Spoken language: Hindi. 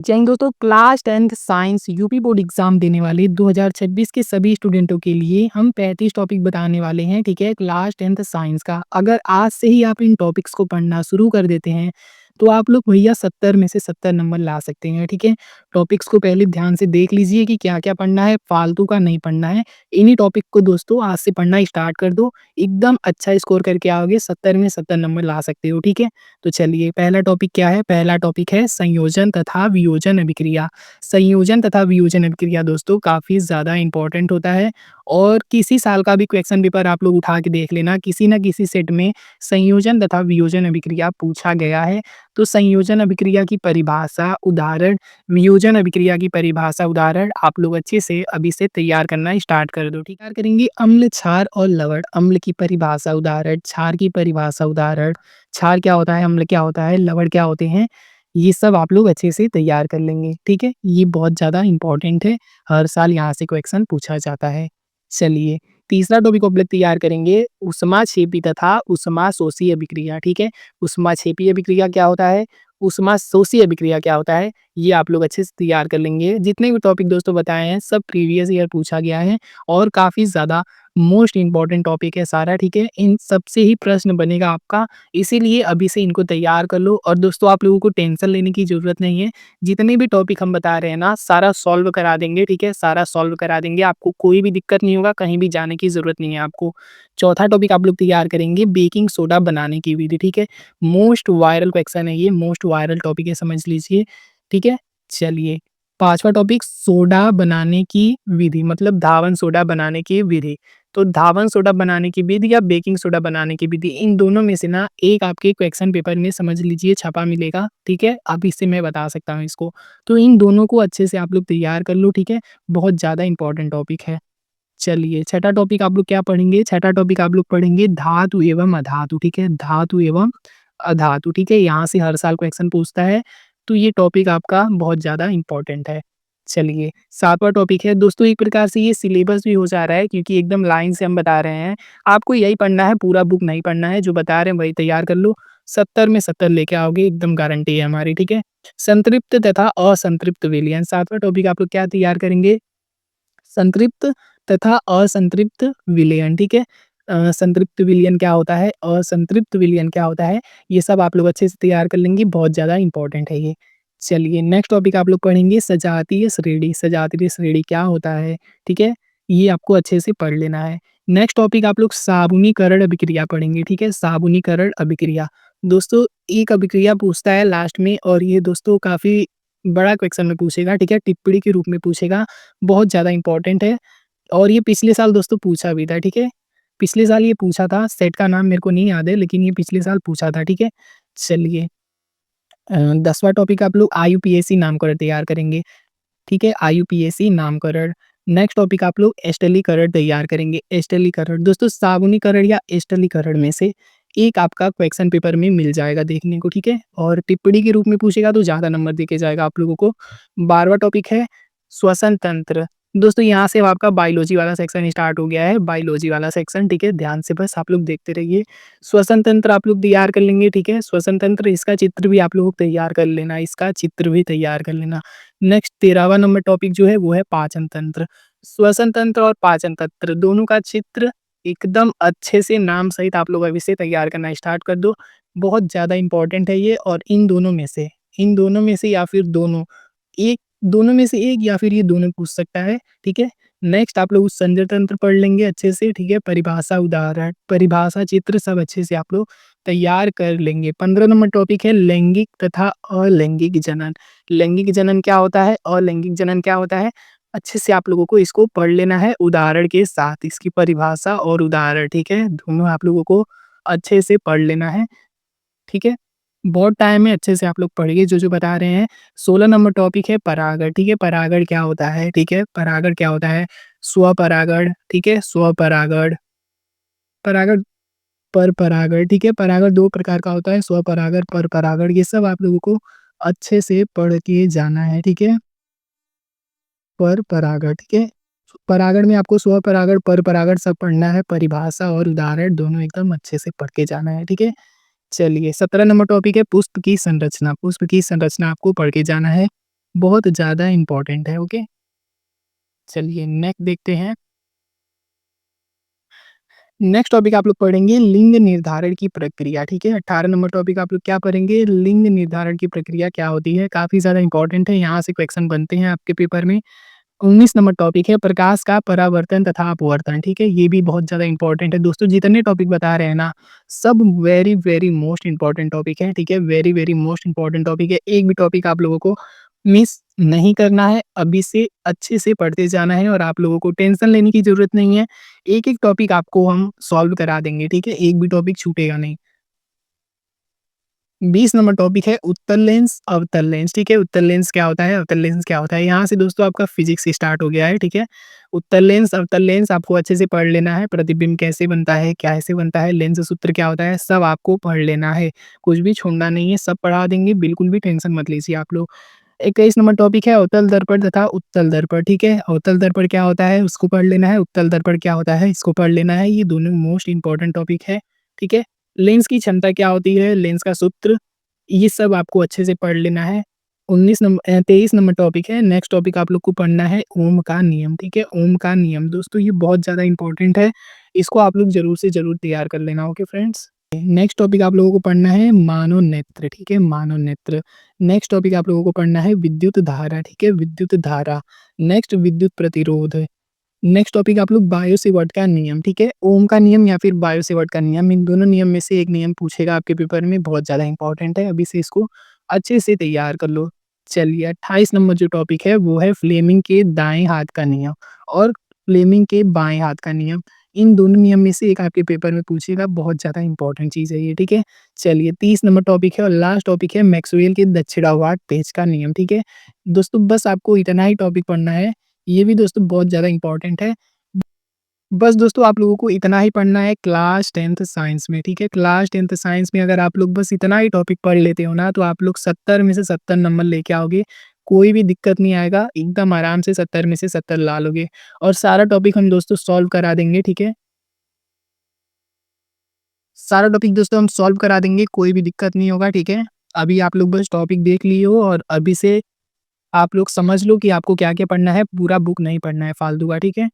जय हिंद दोस्तों, class 10th science UP board exam देने वाले 2026 के सभी स्टूडेंटों के लिए हम 35 टॉपिक बताने वाले हैं। ठीक है, क्लास 10th साइंस का अगर आज से ही आप इन टॉपिक्स को पढ़ना शुरू कर देते हैं तो आप लोग भैया 70 में से 70 नंबर ला सकते हैं। ठीक है, टॉपिक्स को पहले ध्यान से देख लीजिए कि क्या क्या पढ़ना है, फालतू का नहीं पढ़ना है। इन्हीं टॉपिक को दोस्तों आज से पढ़ना स्टार्ट कर दो, एकदम अच्छा स्कोर करके आओगे, 70 में 70 नंबर ला सकते हो। ठीक है, तो चलिए पहला टॉपिक क्या है। पहला टॉपिक है संयोजन तथा वियोजन अभिक्रिया। संयोजन तथा वियोजन अभिक्रिया दोस्तों काफ़ी ज़्यादा इंपॉर्टेंट होता है और किसी साल का भी क्वेश्चन पेपर आप लोग उठा के देख लेना, किसी न किसी सेट में संयोजन तथा वियोजन अभिक्रिया पूछा गया है। तो संयोजन अभिक्रिया की परिभाषा, उदाहरण, वियोजन अभिक्रिया की परिभाषा, उदाहरण आप लोग अच्छे से अभी से तैयार करना स्टार्ट कर दो। ठीक है, तैयार करेंगे अम्ल, क्षार और लवण। अम्ल की परिभाषा, उदाहरण, क्षार की परिभाषा, उदाहरण, क्षार क्या होता है, अम्ल क्या होता है, लवण क्या होते हैं, ये सब आप लोग अच्छे से तैयार कर लेंगे। ठीक है, ये बहुत ज़्यादा इंपॉर्टेंट है, हर साल यहाँ से क्वेश्चन पूछा जाता है। चलिए तीसरा टॉपिक आप लोग तैयार करेंगे ऊष्माक्षेपी तथा ऊष्माशोषी अभिक्रिया। ठीक है, ऊष्माक्षेपी अभिक्रिया क्या होता है, ऊष्माशोषी अभिक्रिया क्या होता है, ये आप लोग अच्छे से तैयार कर लेंगे। जितने भी टॉपिक दोस्तों बताए हैं सब प्रीवियस ईयर पूछा गया है और काफ़ी ज़्यादा मोस्ट इंपॉर्टेंट टॉपिक है सारा। ठीक है, इन सब से ही प्रश्न बनेगा आपका, इसीलिए अभी से इनको तैयार कर लो। और दोस्तों आप लोगों को टेंशन लेने की ज़रूरत नहीं है, जितने भी टॉपिक हम बता रहे हैं ना सारा सॉल्व करा देंगे। ठीक है, सारा सॉल्व करा देंगे, आपको कोई भी दिक्कत नहीं होगा, कहीं भी जाने की ज़रूरत नहीं है आपको। चौथा टॉपिक आप लोग तैयार करेंगे बेकिंग सोडा बनाने की विधि। ठीक है, मोस्ट वायरल क्वेश्चन है ये, मोस्ट वायरल टॉपिक है, समझ लीजिए। ठीक है, चलिए पांचवा टॉपिक सोडा बनाने की विधि, मतलब धावन सोडा बनाने की विधि। तो धावन सोडा बनाने की विधि या बेकिंग सोडा बनाने की विधि, इन दोनों में से ना एक आपके क्वेश्चन पेपर में समझ लीजिए छपा मिलेगा। ठीक है, अब इससे मैं बता सकता हूँ इसको, तो इन दोनों को अच्छे से आप लोग तैयार कर लो। ठीक है, बहुत ज़्यादा इंपॉर्टेंट टॉपिक है। चलिए छठा टॉपिक आप लोग क्या पढ़ेंगे, छठा टॉपिक आप लोग पढ़ेंगे धातु एवं अधातु। ठीक है, धातु एवं अधातु। ठीक है, यहाँ से हर साल क्वेश्चन पूछता है, तो ये टॉपिक आपका बहुत ज़्यादा इंपॉर्टेंट है। चलिए सातवां टॉपिक है दोस्तों, एक प्रकार से ये सिलेबस भी हो जा रहा है क्योंकि एकदम लाइन से हम बता रहे हैं, आपको यही पढ़ना है, पूरा बुक नहीं पढ़ना है, जो बता रहे हैं वही तैयार कर लो। 70 में 70 लेके आओगे, एकदम गारंटी है हमारी। ठीक है, संतृप्त तथा असंतृप्त विलयन। सातवां टॉपिक आप लोग क्या तैयार करेंगे, संतृप्त तथा असंतृप्त विलयन। ठीक है, संतृप्त विलयन क्या होता है, असंतृप्त विलयन क्या होता है, ये सब आप लोग अच्छे से तैयार कर लेंगे, बहुत ज़्यादा इंपॉर्टेंट है ये। चलिए नेक्स्ट टॉपिक आप लोग पढ़ेंगे सजातीय श्रेणी। सजातीय श्रेणी क्या होता है, ठीक है, ये आपको अच्छे से पढ़ लेना है। नेक्स्ट टॉपिक आप लोग साबुनीकरण अभिक्रिया पढ़ेंगे। ठीक है, साबुनीकरण अभिक्रिया दोस्तों एक अभिक्रिया पूछता है लास्ट में, और ये दोस्तों काफ़ी बड़ा क्वेश्चन में पूछेगा। ठीक है, टिप्पणी के रूप में पूछेगा, बहुत ज़्यादा इंपॉर्टेंट है और ये पिछले साल दोस्तों पूछा भी था। ठीक है, पिछले साल ये पूछा था, सेट का नाम मेरे को नहीं याद है लेकिन ये पिछले साल पूछा था। ठीक है, चलिए 10वां टॉपिक आप लोग आईयूपीएसी नामकरण तैयार करेंगे। ठीक है, आईयूपीएसी नामकरण। नेक्स्ट टॉपिक आप लोग एस्टलीकरण तैयार करेंगे। एस्टलीकरण दोस्तों साबुनीकरण या एस्टलीकरण में से एक आपका क्वेश्चन पेपर में मिल जाएगा देखने को। ठीक है, और टिप्पणी के रूप में पूछेगा तो ज़्यादा नंबर देके जाएगा आप लोगों को। 12वां टॉपिक है श्वसन तंत्र। दोस्तों यहाँ से आपका बायोलॉजी वाला सेक्शन स्टार्ट हो गया है, बायोलॉजी वाला सेक्शन। ठीक है, ध्यान से बस आप लोग देखते रहिए। श्वसन तंत्र आप लोग तैयार कर लेंगे। ठीक है, श्वसन तंत्र, इसका चित्र भी आप लोग तैयार कर लेना, इसका चित्र भी तैयार कर लेना। नेक्स्ट 13वां नंबर टॉपिक जो है वो है पाचन तंत्र। श्वसन तंत्र और पाचन तंत्र दोनों का चित्र एकदम अच्छे से नाम सहित आप लोग अभी से तैयार करना स्टार्ट कर दो, बहुत ज़्यादा इंपॉर्टेंट है ये। और इन दोनों में से या फिर दोनों, एक दोनों में से एक या फिर ये दोनों पूछ सकता है। ठीक है, नेक्स्ट आप लोग संजय तंत्र पढ़ लेंगे अच्छे से। ठीक है, परिभाषा, उदाहरण, परिभाषा, चित्र सब अच्छे से आप लोग तैयार कर लेंगे। 15 नंबर टॉपिक है लैंगिक तथा अलैंगिक जनन। लैंगिक जनन क्या होता है, अलैंगिक जनन क्या होता है, अच्छे से आप लोगों को इसको पढ़ लेना है उदाहरण के साथ, इसकी परिभाषा और उदाहरण। ठीक है, दोनों आप लोगों को अच्छे से पढ़ लेना है। ठीक है, बहुत टाइम है, अच्छे से आप लोग पढ़िए जो बता रहे हैं। 16 नंबर टॉपिक है परागण। ठीक है, परागण क्या होता है, ठीक है, परागण क्या होता है, स्वपरागण। ठीक है, स्वपरागण, परागण, पर परागण। ठीक है, परागण दो प्रकार का होता है, स्वपरागण, पर परागण, ये सब आप लोगों को अच्छे से पढ़ के जाना है। ठीक है, पर परागण। ठीक है, परागण में आपको स्वपरागण, पर परागण सब पढ़ना है, परिभाषा और उदाहरण दोनों एकदम अच्छे से पढ़ के जाना है। ठीक है, चलिए 17 नंबर टॉपिक है पुष्प की संरचना। पुष्प की संरचना आपको पढ़ के जाना है। बहुत ज़्यादा इम्पोर्टेंट है, ओके? चलिए नेक्स्ट देखते हैं। नेक्स्ट टॉपिक आप लोग पढ़ेंगे लिंग निर्धारण की प्रक्रिया, ठीक है? 18 नंबर टॉपिक आप लोग क्या पढ़ेंगे? लिंग निर्धारण की प्रक्रिया क्या होती है? काफ़ी ज़्यादा इम्पोर्टेंट है, यहाँ से क्वेश्चन बनते हैं आपके पेपर में। 19 नंबर टॉपिक है प्रकाश का परावर्तन तथा अपवर्तन, ठीक है? ये भी बहुत ज़्यादा इम्पोर्टेंट है। दोस्तों जितने टॉपिक बता रहे हैं ना, सब very, very most important topic है, ठीक है? Very, very most important topic है। एक भी टॉपिक आप लोगों को मिस नहीं करना है, अभी से अच्छे से पढ़ते जाना है और आप लोगों को टेंशन लेने की ज़रूरत नहीं है। एक-एक टॉपिक आपको हम सॉल्व करा देंगे, ठीक है? एक भी टॉपिक छूटेगा नहीं। 20 नंबर टॉपिक है उत्तल लेंस, अवतल लेंस, ठीक है? उत्तल लेंस क्या होता है, अवतल लेंस क्या होता है? यहाँ से दोस्तों आपका फिज़िक्स स्टार्ट हो गया है, ठीक है? उत्तल लेंस, अवतल लेंस आपको अच्छे से पढ़ लेना है, प्रतिबिंब कैसे बनता है, कैसे बनता है, लेंस सूत्र क्या होता है, सब आपको पढ़ लेना है। कुछ भी छोड़ना नहीं है, सब पढ़ा देंगे, बिल्कुल भी टेंशन मत लीजिए आप लोग। 21 नंबर टॉपिक है अवतल दर्पण तथा उत्तल दर्पण, ठीक है? अवतल दर्पण क्या होता है, उसको पढ़ लेना है, उत्तल दर्पण क्या होता है, इसको पढ़ लेना है, ये दोनों मोस्ट इम्पोर्टेंट टॉपिक है, ठीक है? लेंस की क्षमता क्या होती है, लेंस का सूत्र ये सब आपको अच्छे से पढ़ लेना है। 23 नंबर टॉपिक है, नेक्स्ट टॉपिक आप लोग को पढ़ना है ओम का नियम, ठीक है? ओम का नियम दोस्तों ये बहुत ज़्यादा इम्पोर्टेंट है, इसको आप लोग ज़रूर से ज़रूर तैयार कर लेना, ओके फ्रेंड्स? नेक्स्ट टॉपिक आप लोगों को पढ़ना है मानोनेत्र, ठीक है? मानोनेत्र। नेक्स्ट टॉपिक आप लोगों को पढ़ना है विद्युत धारा, ठीक है? विद्युत धारा। नेक्स्ट विद्युत प्रतिरोध। नेक्स्ट टॉपिक आप लोग बायो सेवर्ट का नियम, ठीक है? ओम का नियम या फिर बायो सेवर्ट का नियम, इन दोनों नियम में से एक नियम पूछेगा आपके पेपर में, बहुत ज़्यादा इम्पोर्टेंट है, अभी से इसको अच्छे से तैयार कर लो। चलिए 28 नंबर जो टॉपिक है वो है फ्लेमिंग के दाएँ हाथ का नियम और फ्लेमिंग के बाएँ हाथ का नियम। इन दोनों नियम में से एक आपके पेपर में पूछेगा, बहुत ज़्यादा इम्पोर्टेंट चीज़ है ये, ठीक है? चलिए 30 नंबर टॉपिक है और लास्ट टॉपिक है मैक्सवेल के दक्षिणावर्त पेच का नियम, ठीक है? दोस्तों बस आपको इतना ही टॉपिक पढ़ना है, ये भी दोस्तों बहुत ज़्यादा इम्पोर्टेंट है। बस दोस्तों आप लोगों को इतना ही पढ़ना है क्लास 10th साइंस में, ठीक है? क्लास 10th साइंस में अगर आप लोग बस इतना ही टॉपिक पढ़ लेते हो ना, तो आप लोग 70 में से 70 नंबर लेके आओगे। कोई भी दिक्कत नहीं आएगा, एकदम आराम से 70 में से 70 ला लोगे और सारा टॉपिक हम दोस्तों सॉल्व करा देंगे, ठीक है? सारा टॉपिक दोस्तों हम सॉल्व करा देंगे, कोई भी दिक्कत नहीं होगा, ठीक है? अभी आप लोग बस टॉपिक देख लिए हो और अभी से आप लोग समझ लो कि आपको क्या-क्या पढ़ना है, पूरा बुक नहीं पढ़ना है फालतू का, ठीक है?